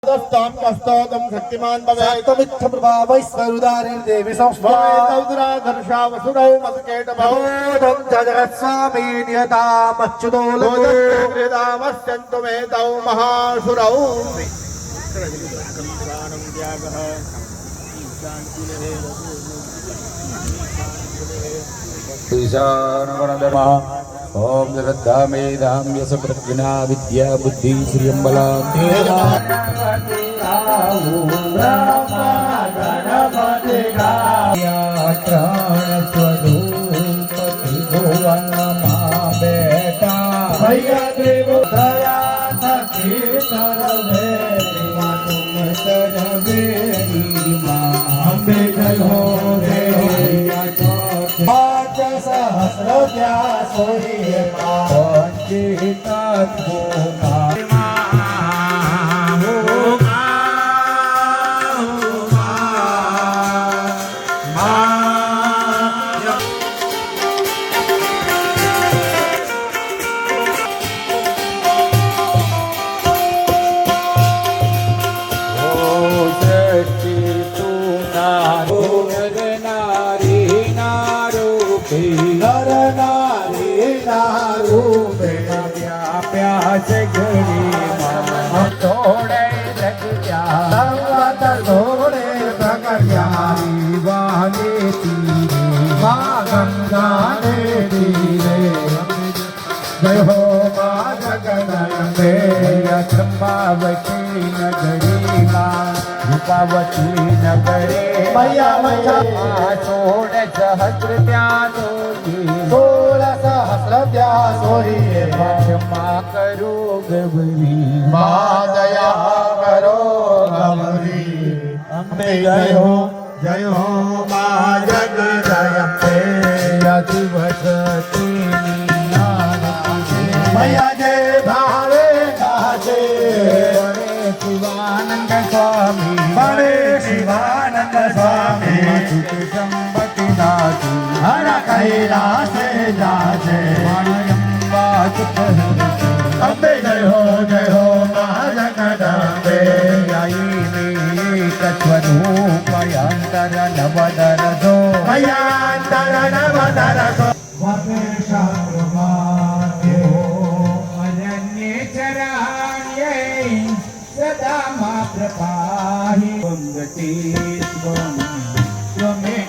दस्ताम कस्तोदम शक्तिमान भवेत् तमित्थ प्रभावैश्वरुदारिं देवी संस्मृतौदराधर्षावसुरौ मधुकेटभौ जगत्स्वामी नियतामच्युतो लोकदामस्यन्तु मेतौ महासुरौ ओम श्रद्धा मेधाम यश प्रज्ञा विद्या बुद्धि श्रियं बलां बेटा भैया देव दया सखी सर्वे अम्बे जय हो सहस्रद्या सोये पंचितात थोड़े लग जा थोड़े प्रकट्या वाले तीरे माँ गंगा ने तीरे जय हो माँ जगदम्बे चंपावती नगरी माँ रूपावती नगरी मैया मैया सोड़ सहस्र त्यानो सोरी क्षमा करो गबरी माँ दया करो गबरी अम्बे जय हो माँ जगदम्बे यदुवसती मैया जय भावे गाजे बड़े शिवानंद स्वामी संपत्ति नाथी हर कैलाश जाजे अम्बे जय हो माँ जगदम्बे स्वरूपयांतर नवदर दो भयांतर नवदर दो अरण्ये चराण्ये सदा मा प्रपाहि गति त्वमेव